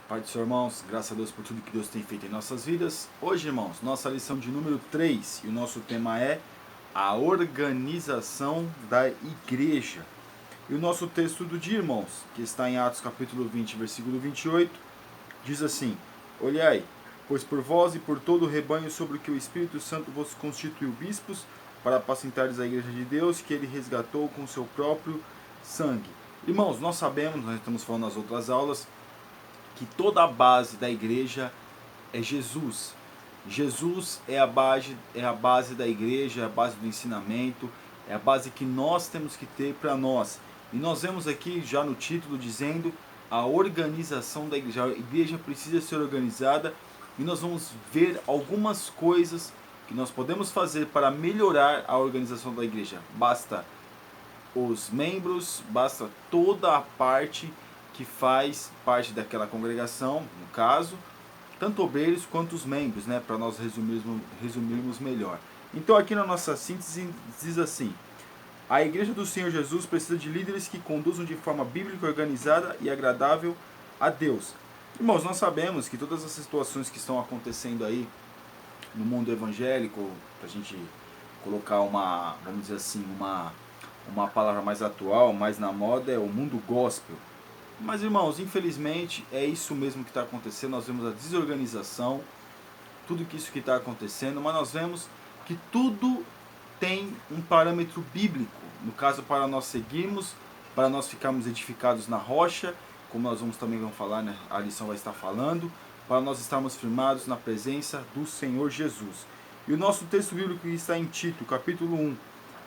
Pai do Senhor, irmãos, graças a Deus por tudo que Deus tem feito em nossas vidas. Hoje, irmãos, nossa lição de número 3 e o nosso tema é a organização da igreja. E o nosso texto do dia, irmãos, que está em Atos capítulo 20, versículo 28, diz assim: Olhai, pois por vós e por todo o rebanho sobre o que o Espírito Santo vos constituiu bispos, para apacentardes a igreja de Deus, que ele resgatou com seu próprio sangue. Irmãos, nós sabemos, nós estamos falando nas outras aulas, que toda a base da igreja é Jesus. Jesus é a base da igreja, é a base do ensinamento, é a base que nós temos que ter para nós. E nós vemos aqui já no título dizendo a organização da igreja. A igreja precisa ser organizada e nós vamos ver algumas coisas que nós podemos fazer para melhorar a organização da igreja. Basta os membros, basta toda a parte que faz parte daquela congregação, no caso, tanto obreiros quanto os membros, né, para nós resumirmos melhor. Então aqui na nossa síntese diz assim: a igreja do Senhor Jesus precisa de líderes que conduzam de forma bíblica, organizada e agradável a Deus. Irmãos, nós sabemos que todas as situações que estão acontecendo aí no mundo evangélico, para a gente colocar uma, vamos dizer assim, uma palavra mais atual, mais na moda, é o mundo gospel. Mas, irmãos, infelizmente é isso mesmo que está acontecendo. Nós vemos a desorganização, tudo que isso que está acontecendo, mas nós vemos que tudo tem um parâmetro bíblico. No caso, para nós seguirmos, para nós ficarmos edificados na rocha, como nós vamos falar, né? A lição vai estar falando, para nós estarmos firmados na presença do Senhor Jesus. E o nosso texto bíblico está em Tito, capítulo 1,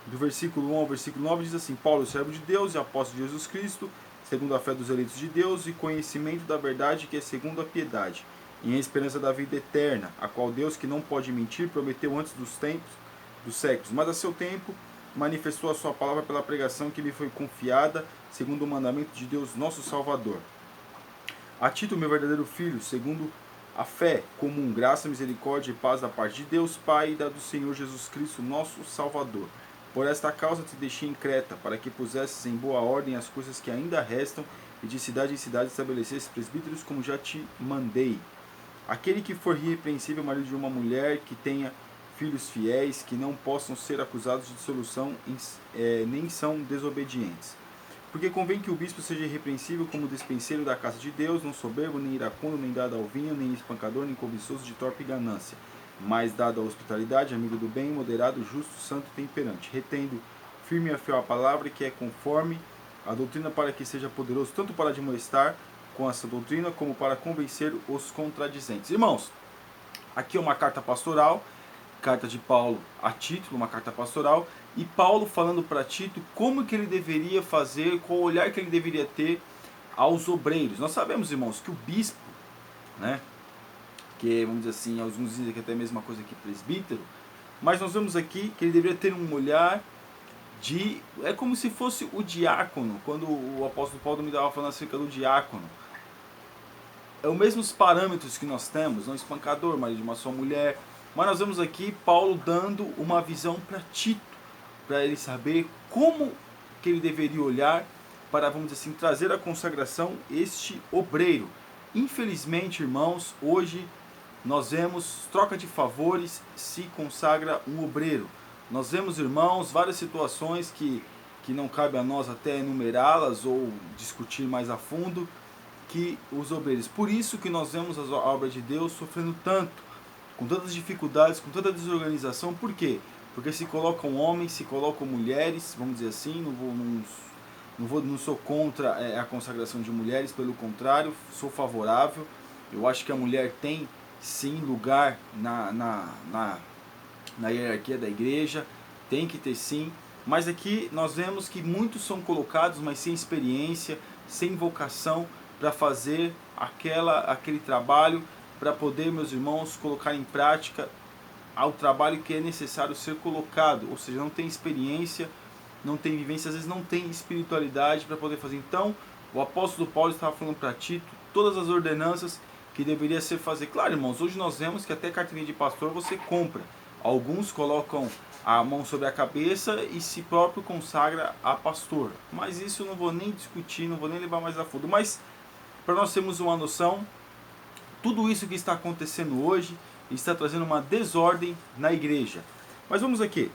do versículo 1 ao versículo 9, diz assim: Paulo, servo de Deus e apóstolo de Jesus Cristo, segundo a fé dos eleitos de Deus e conhecimento da verdade que é segundo a piedade, e em esperança da vida eterna, a qual Deus, que não pode mentir, prometeu antes dos tempos, dos séculos, mas a seu tempo manifestou a sua palavra pela pregação que lhe foi confiada, segundo o mandamento de Deus nosso Salvador. A Tito, meu verdadeiro filho, segundo a fé comum, graça, misericórdia e paz da parte de Deus Pai e da do Senhor Jesus Cristo, nosso Salvador. Por esta causa te deixei em Creta, para que pusesses em boa ordem as coisas que ainda restam, e de cidade em cidade estabelecesses presbíteros, como já te mandei. Aquele que for irrepreensível marido de uma mulher, que tenha filhos fiéis, que não possam ser acusados de dissolução, nem são desobedientes. Porque convém que o bispo seja irrepreensível como despenseiro da casa de Deus, não soberbo, nem iracundo, nem dado ao vinho, nem espancador, nem cobiçoso de torpe ganância, mas dado à hospitalidade, amigo do bem, moderado, justo, santo e temperante, retendo firme e fiel a palavra, que é conforme a doutrina, para que seja poderoso tanto para admoestar com essa doutrina, como para convencer os contradizentes. Irmãos, aqui é uma carta pastoral, carta de Paulo a Tito, uma carta pastoral, e Paulo falando para Tito como que ele deveria fazer, qual o olhar que ele deveria ter aos obreiros. Nós sabemos, irmãos, que o bispo, né, que vamos dizer assim, alguns dizem que é até a mesma coisa que presbítero, mas nós vemos aqui que ele deveria ter um olhar de, é como se fosse o diácono, quando o apóstolo Paulo me estava falando acerca do diácono. É os mesmos parâmetros que nós temos, não espancador, marido de uma só mulher, mas nós vemos aqui Paulo dando uma visão para Tito, para ele saber como que ele deveria olhar para, vamos dizer assim, trazer a consagração este obreiro. Infelizmente, irmãos, hoje nós vemos troca de favores, se consagra um obreiro. Nós vemos, irmãos, várias situações que não cabe a nós até enumerá-las ou discutir mais a fundo, que os obreiros. Por isso que nós vemos a obra de Deus sofrendo tanto, com tantas dificuldades, com tanta desorganização. Por quê? Porque se colocam homens, se colocam mulheres, vamos dizer assim, não sou contra a consagração de mulheres, pelo contrário, sou favorável. Eu acho que a mulher tem sim lugar na hierarquia da igreja, tem que ter sim, mas aqui nós vemos que muitos são colocados, mas sem experiência, sem vocação para fazer aquele trabalho, para poder, meus irmãos, colocar em prática ao trabalho que é necessário ser colocado, ou seja, não tem experiência, não tem vivência, às vezes não tem espiritualidade para poder fazer. Então, o apóstolo Paulo estava falando para Tito todas as ordenanças que deveria ser fazer. Claro, irmãos, hoje nós vemos que até carteirinha de pastor você compra. Alguns colocam a mão sobre a cabeça e se próprio consagra a pastor. Mas isso eu não vou nem discutir, não vou nem levar mais a fundo. Mas para nós termos uma noção, tudo isso que está acontecendo hoje está trazendo uma desordem na igreja. Mas vamos aqui.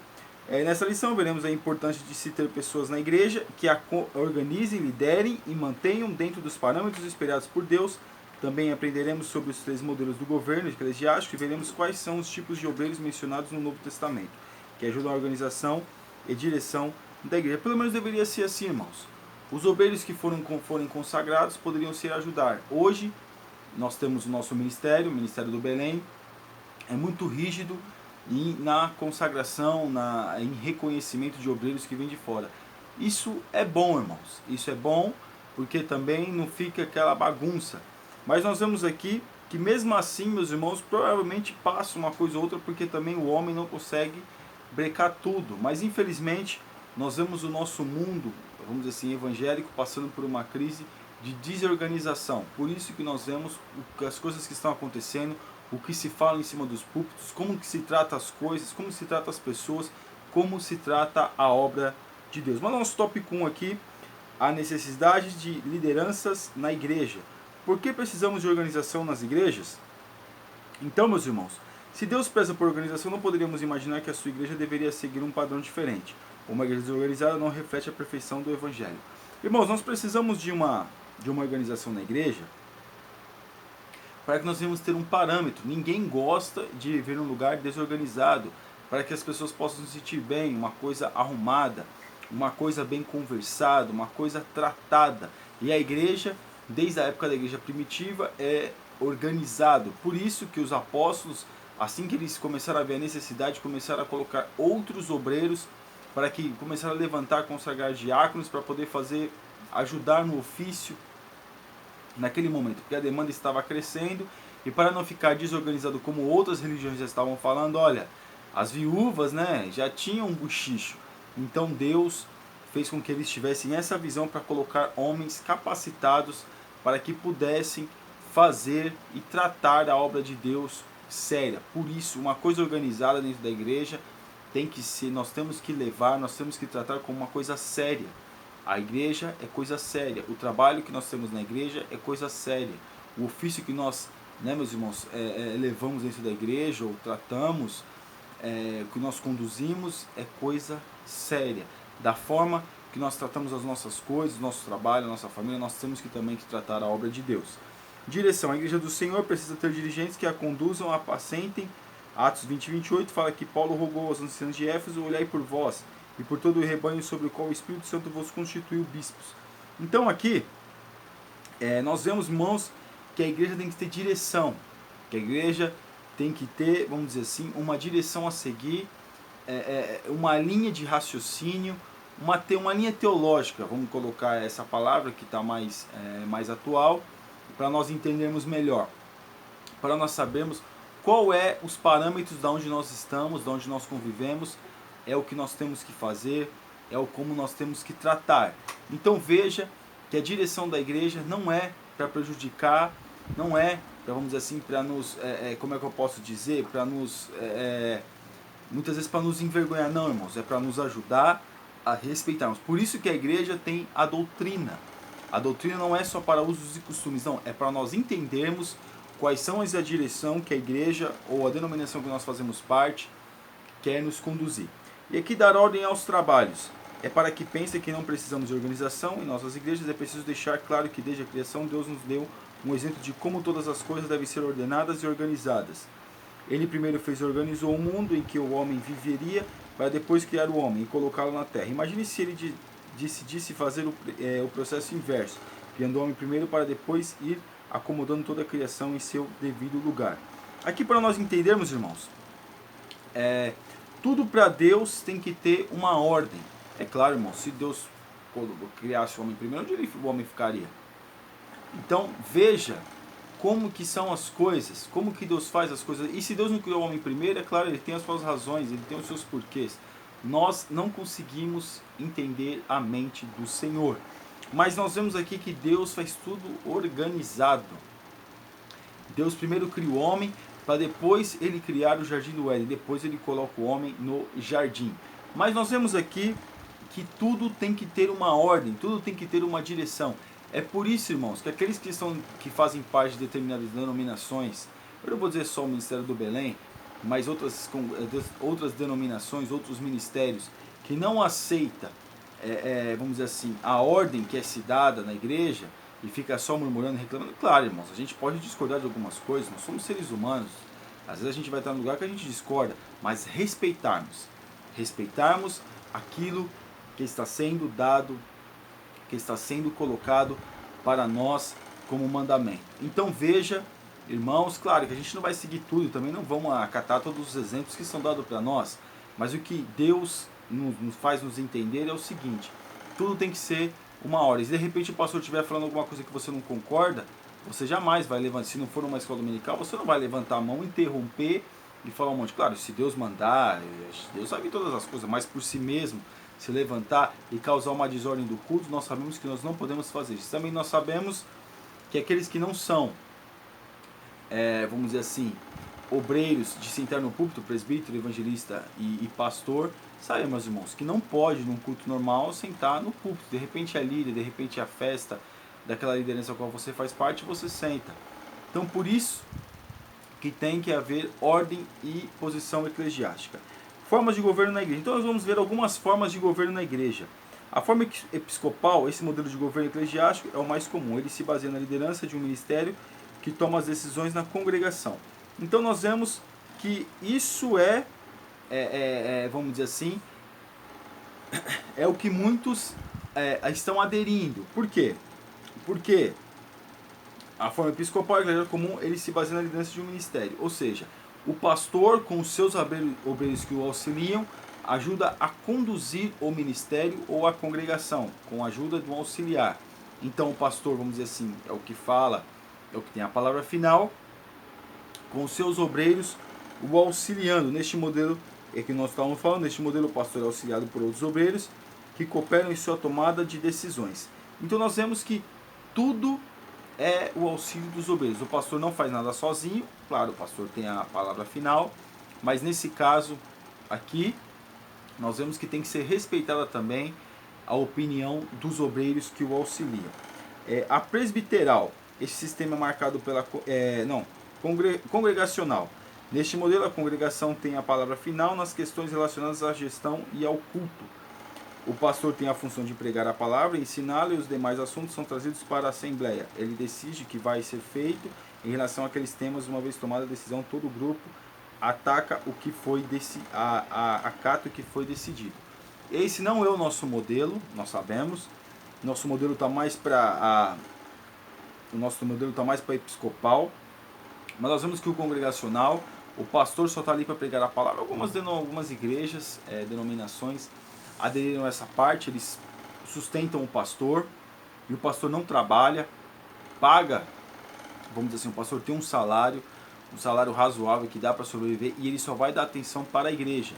Nessa lição veremos a importância de se ter pessoas na igreja que a organizem, liderem e mantenham dentro dos parâmetros esperados por Deus. Também aprenderemos sobre os 3 modelos do governo eclesiástico e veremos quais são os tipos de obreiros mencionados no Novo Testamento, que ajudam a organização e direção da igreja. Pelo menos deveria ser assim, irmãos. Os obreiros que forem consagrados poderiam ser ajudar. Hoje, nós temos o nosso ministério, o Ministério do Belém, é muito rígido na consagração, em reconhecimento de obreiros que vêm de fora. Isso é bom, irmãos. Isso é bom porque também não fica aquela bagunça. Mas nós vemos aqui que mesmo assim, meus irmãos, provavelmente passa uma coisa ou outra, porque também o homem não consegue brecar tudo. Mas infelizmente, nós vemos o nosso mundo, vamos dizer assim, evangélico, passando por uma crise de desorganização. Por isso que nós vemos as coisas que estão acontecendo, o que se fala em cima dos púlpitos, como que se trata as coisas, como se trata as pessoas, como se trata a obra de Deus. Mas nosso tópico 1 aqui, a necessidade de lideranças na igreja. Por que precisamos de organização nas igrejas? Então, meus irmãos, se Deus preza por organização, não poderíamos imaginar que a sua igreja deveria seguir um padrão diferente. Uma igreja desorganizada não reflete a perfeição do evangelho. Irmãos, nós precisamos de uma organização na igreja para que nós venhamos ter um parâmetro. Ninguém gosta de viver num lugar desorganizado, para que as pessoas possam se sentir bem, uma coisa arrumada, uma coisa bem conversada, uma coisa tratada. E a igreja, desde a época da igreja primitiva, é organizado. Por isso que os apóstolos, assim que eles começaram a ver a necessidade, começaram a colocar outros obreiros para que começaram a levantar, consagrar diáconos para poder ajudar no ofício naquele momento, porque a demanda estava crescendo. E para não ficar desorganizado como outras religiões já estavam falando, olha, as viúvas, né, já tinham um buchicho. Então Deus fez com que eles tivessem essa visão para colocar homens capacitados para que pudessem fazer e tratar a obra de Deus séria. Por isso, uma coisa organizada dentro da igreja tem que ser, nós temos que tratar como uma coisa séria. A igreja é coisa séria, o trabalho que nós temos na igreja é coisa séria, o ofício que nós, né, meus irmãos, levamos dentro da igreja, ou tratamos, que nós conduzimos, é coisa séria. Da forma que nós tratamos as nossas coisas, nosso trabalho, nossa família, nós temos que também tratar a obra de Deus. Direção: a igreja do Senhor precisa ter dirigentes que a conduzam, apacentem. Atos 20 e 28 fala que Paulo rogou aos anciãos de Éfeso: olhai por vós e por todo o rebanho sobre o qual o Espírito Santo vos constituiu bispos. Então aqui, nós vemos, irmãos, que a igreja tem que ter direção, que a igreja tem que ter, vamos dizer assim, uma direção a seguir, uma linha de raciocínio, ter uma linha teológica, vamos colocar essa palavra que está mais atual, para nós entendermos melhor, para nós sabermos qual os parâmetros de onde nós estamos, de onde nós convivemos, é o que nós temos que fazer, como nós temos que tratar. Então veja que a direção da igreja não é para prejudicar, não é, vamos dizer assim, para nos, como é que eu posso dizer, para nos, muitas vezes para nos envergonhar, não, irmãos, é para nos ajudar a respeitarmos. Por isso que a igreja tem a doutrina. A doutrina não é só para usos e costumes, não, é para nós entendermos quais são a direção que a igreja ou a denominação que nós fazemos parte quer nos conduzir. E aqui dar ordem aos trabalhos. É para que pensem que não precisamos de organização em nossas igrejas. É preciso deixar claro que desde a criação Deus nos deu um exemplo de como todas as coisas devem ser ordenadas e organizadas. Ele primeiro organizou o mundo em que o homem viveria, para depois criar o homem e colocá-lo na terra. Imagine se ele decidisse fazer o processo inverso, criando o homem primeiro para depois ir acomodando toda a criação em seu devido lugar. Aqui para nós entendermos, irmãos, tudo para Deus tem que ter uma ordem. É claro, irmão, se Deus criasse o homem primeiro, onde o homem ficaria? Então, veja como que são as coisas, como que Deus faz as coisas. E se Deus não criou o homem primeiro, é claro, ele tem as suas razões, ele tem os seus porquês. Nós não conseguimos entender a mente do Senhor. Mas nós vemos aqui que Deus faz tudo organizado. Deus primeiro cria o homem, para depois ele criar o jardim do Éden, depois ele coloca o homem no jardim. Mas nós vemos aqui que tudo tem que ter uma ordem, tudo tem que ter uma direção. É por isso, irmãos, que aqueles que fazem parte de determinadas denominações, eu não vou dizer só o Ministério do Belém, mas outras denominações, outros ministérios, que não aceita, vamos dizer assim, a ordem que é se dada na igreja, e fica só murmurando, reclamando. Claro, irmãos, a gente pode discordar de algumas coisas, nós somos seres humanos, às vezes a gente vai estar num lugar que a gente discorda, mas respeitarmos aquilo que está sendo dado, que está sendo colocado para nós como mandamento. Então veja, irmãos, claro que a gente não vai seguir tudo, também não vamos acatar todos os exemplos que são dados para nós, mas o que Deus nos faz nos entender é o seguinte: tudo tem que ser uma hora. E se de repente o pastor estiver falando alguma coisa que você não concorda, você jamais vai levantar. Se não for numa escola dominical, você não vai levantar a mão, interromper e falar um monte. Claro, se Deus mandar, Deus sabe todas as coisas, mas por si mesmo se levantar e causar uma desordem do culto, nós sabemos que nós não podemos fazer isso. Também nós sabemos que aqueles que não são, vamos dizer assim, obreiros de sentar no púlpito, presbítero, evangelista e pastor, sabe, meus irmãos, que não pode num culto normal sentar no púlpito. De repente é líder, de repente é a festa daquela liderança a qual você faz parte, você senta. Então por isso que tem que haver ordem e posição eclesiástica. Formas de governo na igreja. Então nós vamos ver algumas formas de governo na igreja. A forma episcopal, esse modelo de governo eclesiástico, é o mais comum. Ele se baseia na liderança de um ministério que toma as decisões na congregação. Então nós vemos que isso vamos dizer assim, é o que muitos estão aderindo. Por quê? Porque a forma episcopal eclesiástica comum, ele se baseia na liderança de um ministério. Ou seja, o pastor, com os seus obreiros que o auxiliam, ajuda a conduzir o ministério ou a congregação, com a ajuda de um auxiliar. Então o pastor, vamos dizer assim, é o que fala, é o que tem a palavra final, com os seus obreiros o auxiliando. Neste modelo que nós estávamos falando, neste modelo o pastor é auxiliado por outros obreiros que cooperam em sua tomada de decisões. Então nós vemos que tudo é o auxílio dos obreiros. O pastor não faz nada sozinho, claro, o pastor tem a palavra final, mas nesse caso aqui, nós vemos que tem que ser respeitada também a opinião dos obreiros que o auxiliam. A presbiteral, esse sistema é marcado pela... congregacional. Neste modelo, a congregação tem a palavra final nas questões relacionadas à gestão e ao culto. O pastor tem a função de pregar a palavra, ensiná-la, e os demais assuntos são trazidos para a assembleia. Ele decide o que vai ser feito em relação àqueles temas. Uma vez tomada a decisão, todo o grupo ataca o que foi acata o que foi decidido. Esse não é o nosso modelo, nós sabemos. Nosso modelo está mais para episcopal, mas nós vemos que o congregacional, o pastor só está ali para pregar a palavra. Algumas igrejas, denominações, aderiram a essa parte. Eles sustentam o pastor e o pastor não trabalha, paga, vamos dizer assim, o pastor tem um salário razoável que dá para sobreviver, e ele só vai dar atenção para a igreja.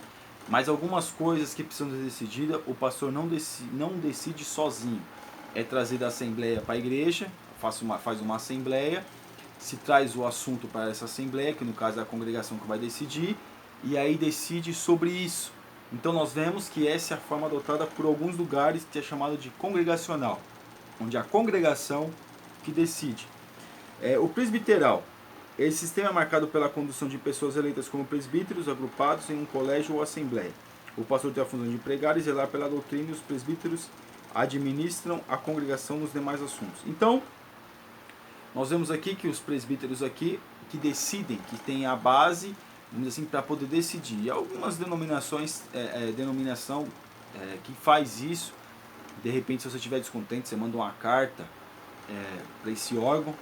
Mas algumas coisas que precisam ser decididas, o pastor não decide sozinho. É trazer da assembleia para a igreja, faz uma assembleia, se traz o assunto para essa assembleia, que no caso é a congregação que vai decidir, e aí decide sobre isso. Então nós vemos que essa é a forma adotada por alguns lugares, que é chamada de congregacional, onde é a congregação que decide. O presbiteral, esse sistema é marcado pela condução de pessoas eleitas como presbíteros, agrupados em um colégio ou assembleia. O pastor tem a função de pregar e zelar pela doutrina, e os presbíteros administram a congregação nos demais assuntos. Então, nós vemos aqui que os presbíteros aqui, que decidem, que têm a base, vamos dizer assim, para poder decidir. E algumas denominações, que faz isso. De repente, se você estiver descontente, você manda uma carta para esse órgão,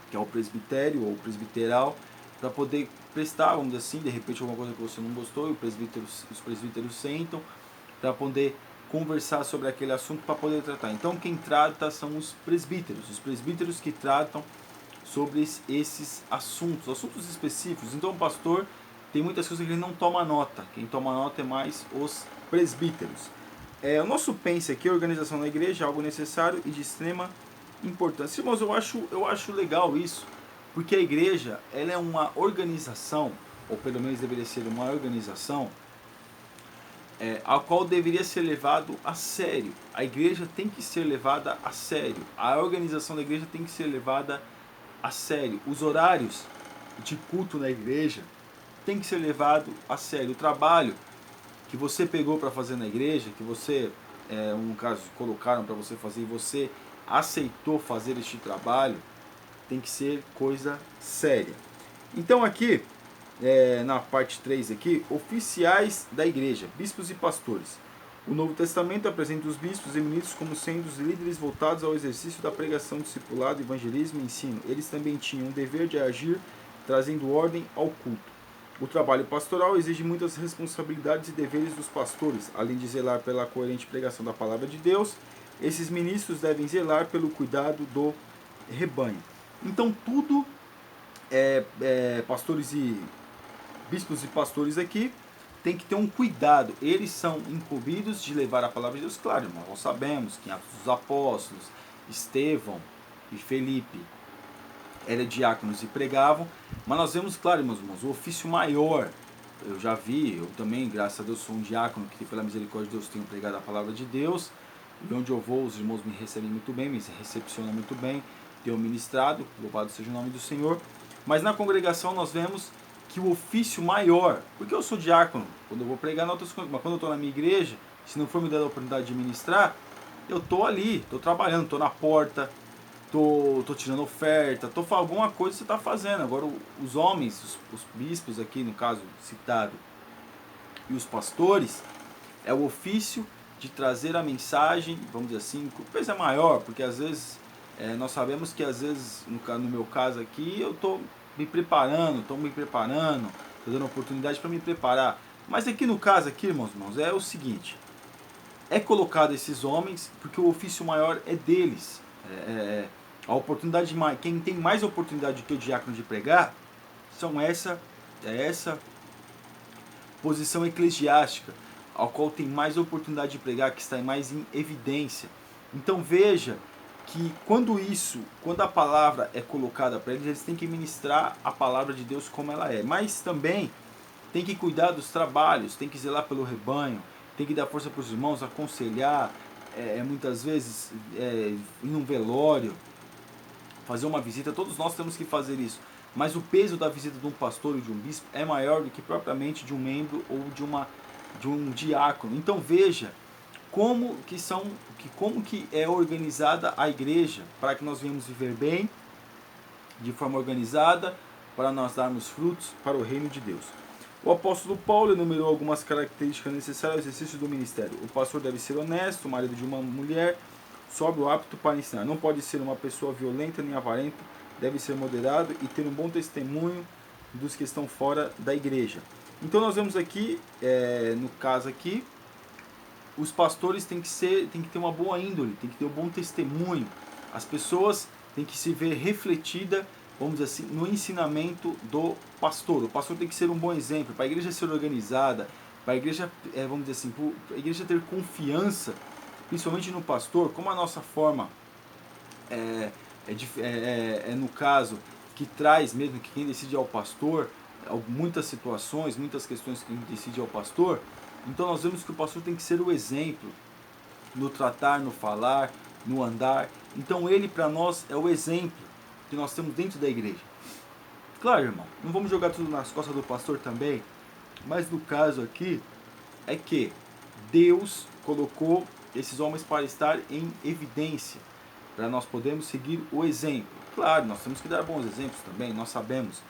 que é o presbitério ou presbiteral, para poder prestar, vamos dizer assim, de repente alguma coisa que você não gostou, e os presbíteros sentam para poder conversar sobre aquele assunto, para poder tratar. Então quem trata são os presbíteros que tratam sobre esses assuntos específicos. Então o pastor tem muitas coisas que ele não toma nota, quem toma nota é mais os presbíteros. O nosso pense aqui, a organização na igreja é algo necessário e de extrema importância. Irmãos, eu acho legal isso, porque a igreja, ela é uma organização, ou pelo menos deveria ser uma organização, a qual deveria ser levado a sério. A igreja tem que ser levada a sério. A organização da igreja tem que ser levada a sério. Os horários de culto na igreja tem que ser levado a sério. O trabalho que você pegou para fazer na igreja, que você, no caso, colocaram para você fazer e você aceitou fazer este trabalho, tem que ser coisa séria. Então aqui, na parte 3 aqui, oficiais da igreja, bispos e pastores. O Novo Testamento apresenta os bispos e ministros como sendo os líderes voltados ao exercício da pregação, discipulado, evangelismo e ensino. Eles também tinham o dever de agir trazendo ordem ao culto. O trabalho pastoral exige muitas responsabilidades e deveres dos pastores. Além de zelar pela coerente pregação da palavra de Deus, esses ministros devem zelar pelo cuidado do rebanho. Então tudo pastores e bispos e pastores aqui tem que ter um cuidado. Eles são incumbidos de levar a palavra de Deus. Claro, irmão, nós sabemos que Atos dos Apóstolos, Estevão e Felipe eram diáconos e pregavam, mas nós vemos, claro, meus irmãos, o ofício maior. Eu já vi, eu também, graças a Deus, sou um diácono que, pela misericórdia de Deus, tenho pregado a palavra de Deus. E onde eu vou, os irmãos me recebem muito bem, me recepcionam muito bem, tenho ministrado, louvado seja o nome do Senhor. Mas na congregação nós vemos que o ofício maior, porque eu sou diácono, quando eu vou pregar em outras coisas, mas quando eu estou na minha igreja, se não for me dar a oportunidade de ministrar, eu estou ali, estou trabalhando, estou na porta, estou tirando oferta, estou fazendo alguma coisa que você está fazendo. Agora os homens, os bispos aqui no caso citado, e os pastores, é o ofício de trazer a mensagem, vamos dizer assim, o peso é maior, porque às vezes, nós sabemos que às vezes, no meu caso aqui, eu estou me preparando, estou dando oportunidade para me preparar. Mas aqui no caso, aqui, irmãos, é o seguinte, é colocado esses homens, porque o ofício maior é deles. A oportunidade, quem tem mais oportunidade do que o diácono de pregar, são essa posição eclesiástica, ao qual tem mais oportunidade de pregar, que está mais em evidência. Então veja que quando a palavra é colocada para eles têm que ministrar a palavra de Deus como ela é. Mas também tem que cuidar dos trabalhos, tem que zelar pelo rebanho, tem que dar força para os irmãos, aconselhar, muitas vezes ir num velório, fazer uma visita. Todos nós temos que fazer isso. Mas o peso da visita de um pastor ou de um bispo é maior do que propriamente de um membro ou de um diácono. Então veja como que é organizada a igreja para que nós venhamos viver bem, de forma organizada, para nós darmos frutos para o reino de Deus. O apóstolo Paulo enumerou algumas características necessárias ao exercício do ministério. O pastor deve ser honesto, marido de uma mulher, sóbrio, apto para ensinar. Não pode ser uma pessoa violenta nem avarenta, deve ser moderado e ter um bom testemunho dos que estão fora da igreja. Então nós vemos aqui, no caso aqui, os pastores têm que ter uma boa índole, têm que ter um bom testemunho. As pessoas têm que se ver refletida, vamos dizer assim, no ensinamento do pastor. O pastor tem que ser um bom exemplo, para a igreja ser organizada, para a igreja, vamos dizer assim, para a igreja ter confiança, principalmente no pastor, como a nossa forma no caso, que traz mesmo que quem decide é o pastor, muitas situações, muitas questões que quem decide é o pastor. Então nós vemos que o pastor tem que ser o exemplo no tratar, no falar, no andar. Então ele para nós é o exemplo que nós temos dentro da igreja. Claro, irmão, não vamos jogar tudo nas costas do pastor também, mas no caso aqui é que Deus colocou esses homens para estar em evidência, para nós podermos seguir o exemplo. Claro, nós temos que dar bons exemplos também, nós sabemos,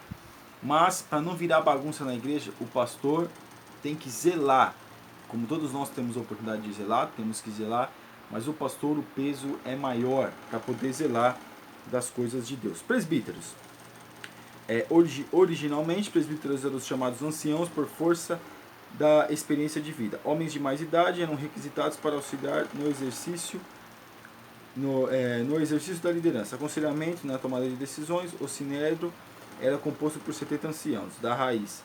mas para não virar bagunça na igreja, o pastor tem que zelar. Como todos nós temos a oportunidade de zelar, temos que zelar, mas o pastor, o peso é maior para poder zelar das coisas de Deus. Presbíteros. Originalmente, presbíteros eram os chamados anciãos por força da experiência de vida. Homens de mais idade eram requisitados para auxiliar no exercício da liderança. Aconselhamento na tomada de decisões. O sinédrio era composto por 70 anciãos. Da raiz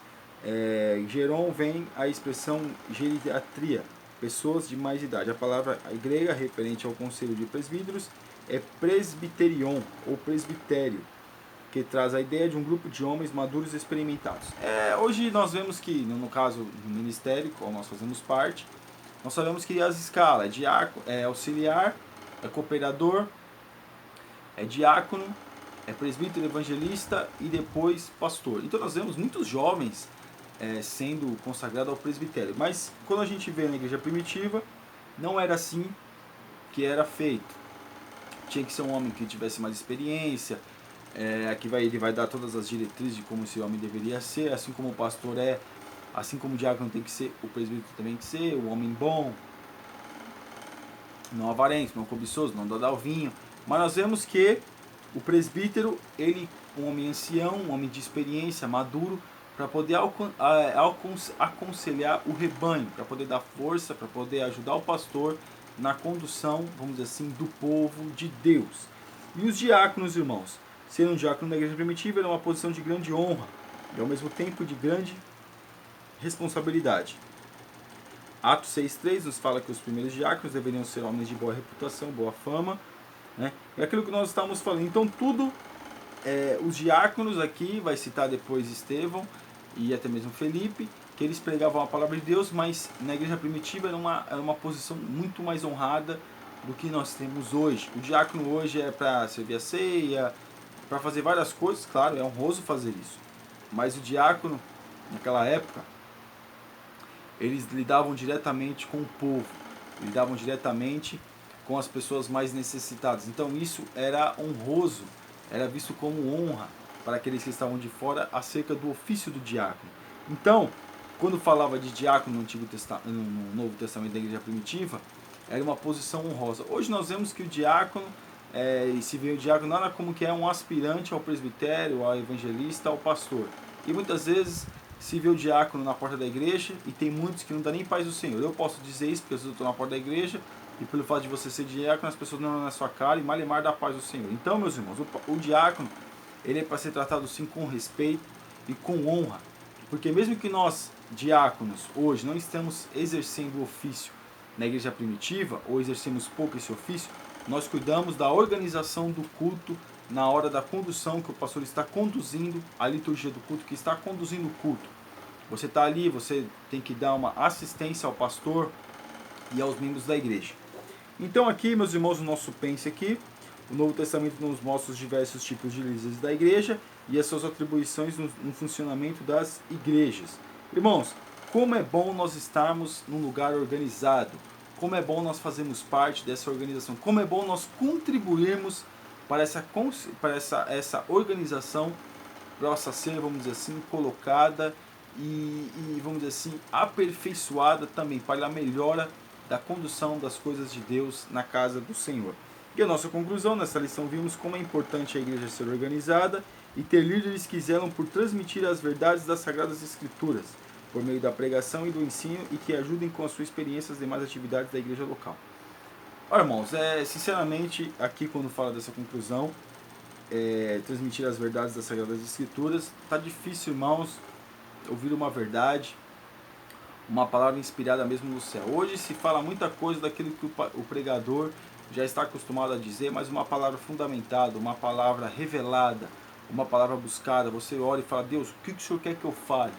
geron vem a expressão geriatria, pessoas de mais idade. A palavra grega referente ao conselho de presbíteros é presbiterion ou presbitério, porque traz a ideia de um grupo de homens maduros e experimentados. Hoje nós vemos que, no caso do ministério, qual nós fazemos parte, nós sabemos que as escalas é diácono, é auxiliar, é cooperador, é diácono, é presbítero, evangelista e depois pastor. Então nós vemos muitos jovens sendo consagrados ao presbitério. Mas quando a gente vê na igreja primitiva, não era assim que era feito. Tinha que ser um homem que tivesse mais experiência, ele vai dar todas as diretrizes de como esse homem deveria ser, assim como o pastor assim como o diácono tem que ser, o presbítero também tem que ser, o homem bom, não avarento, não cobiçoso, não dá ao vinho. Mas nós vemos que o presbítero, um homem ancião, um homem de experiência, maduro, para poder aconselhar o rebanho, para poder dar força, para poder ajudar o pastor na condução, vamos dizer assim, do povo de Deus. E os diáconos, irmãos, ser um diácono na igreja primitiva era uma posição de grande honra e ao mesmo tempo de grande responsabilidade. Atos 6,3 nos fala que os primeiros diáconos deveriam ser homens de boa reputação, boa fama, né? É aquilo que nós estamos falando. Então tudo, os diáconos aqui, vai citar depois Estevão e até mesmo Felipe, que eles pregavam a palavra de Deus, mas na igreja primitiva era uma posição muito mais honrada do que nós temos hoje. O diácono hoje é para servir a ceia, para fazer várias coisas, claro, é honroso fazer isso. Mas o diácono, naquela época, eles lidavam diretamente com o povo, lidavam diretamente com as pessoas mais necessitadas. Então isso era honroso, era visto como honra para aqueles que estavam de fora acerca do ofício do diácono. Então, quando falava de diácono no Novo Testamento da igreja primitiva, era uma posição honrosa. Hoje nós vemos que o diácono, se vê o diácono nada como que é um aspirante ao presbitério, ao evangelista, ao pastor. E muitas vezes se vê o diácono na porta da igreja e tem muitos que não dão nem paz do Senhor. Eu posso dizer isso porque eu estou na porta da igreja e pelo fato de você ser diácono, as pessoas não olham na sua cara e malemar da paz do Senhor. Então, meus irmãos, o diácono, ele é para ser tratado sim com respeito e com honra. Porque mesmo que nós, diáconos, hoje não estamos exercendo o ofício na igreja primitiva, ou exercemos pouco esse ofício, nós cuidamos da organização do culto na hora da condução, que o pastor está conduzindo a liturgia do culto, que está conduzindo o culto. Você está ali, você tem que dar uma assistência ao pastor e aos membros da igreja. Então aqui, meus irmãos, o nosso pense aqui, o Novo Testamento nos mostra os diversos tipos de líderes da igreja e as suas atribuições no funcionamento das igrejas. Irmãos, como é bom nós estarmos num lugar organizado, como é bom nós fazermos parte dessa organização, como é bom nós contribuirmos para essa organização possa ser, vamos dizer assim, colocada e vamos dizer assim, aperfeiçoada também para a melhora da condução das coisas de Deus na casa do Senhor. E a nossa conclusão, nessa lição vimos como é importante a igreja ser organizada e ter líderes que zelam por transmitir as verdades das Sagradas Escrituras, por meio da pregação e do ensino e que ajudem com a sua experiência as demais atividades da igreja local. Olha, irmãos, sinceramente, aqui quando fala dessa conclusão, transmitir as verdades das Sagradas Escrituras, tá difícil, irmãos, ouvir uma verdade, uma palavra inspirada mesmo do céu. Hoje se fala muita coisa daquilo que o pregador já está acostumado a dizer, mas uma palavra fundamentada, uma palavra revelada, uma palavra buscada, você ora e fala, Deus, o que o Senhor quer que eu fale?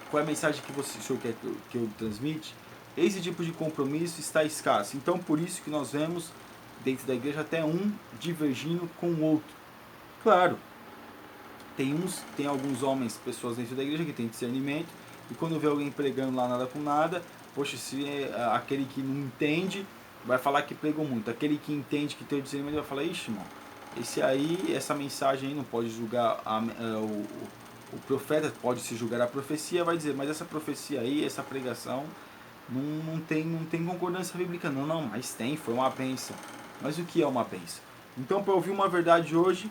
Qual é a mensagem que o Senhor quer que eu transmite? Esse tipo de compromisso está escasso. Então, por isso que nós vemos dentro da igreja até um divergindo com o outro. Claro, tem alguns homens, pessoas dentro da igreja que têm discernimento, e quando vê alguém pregando lá nada com nada, poxa, se aquele que não entende vai falar que pregou muito. Aquele que entende, que tem o discernimento, vai falar, ixi, irmão, essa mensagem aí não pode julgar o profeta, pode se julgar a profecia, vai dizer, mas essa profecia aí, essa pregação, não tem concordância bíblica, não, mas foi uma bênção. Mas o que é uma bênção? Então, para ouvir uma verdade hoje,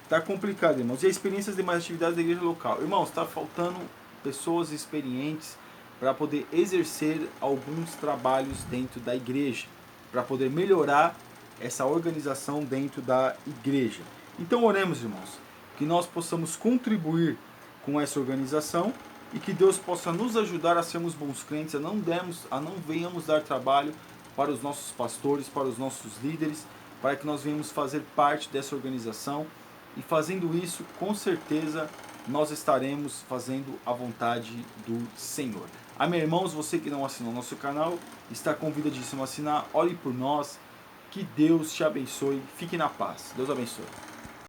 tá complicado, irmãos. E a experiência das demais atividades da igreja local? Irmãos, está faltando pessoas experientes para poder exercer alguns trabalhos dentro da igreja, para poder melhorar essa organização dentro da igreja. Então, oremos, irmãos, que nós possamos contribuir com essa organização e que Deus possa nos ajudar a sermos bons crentes, a não venhamos dar trabalho para os nossos pastores, para os nossos líderes, para que nós venhamos fazer parte dessa organização E fazendo isso, com certeza, nós estaremos fazendo a vontade do Senhor. Amém, irmãos? Você que não assinou nosso canal, está convidadíssimo a assinar. Ore por nós. Que Deus te abençoe. Fique na paz. Deus abençoe.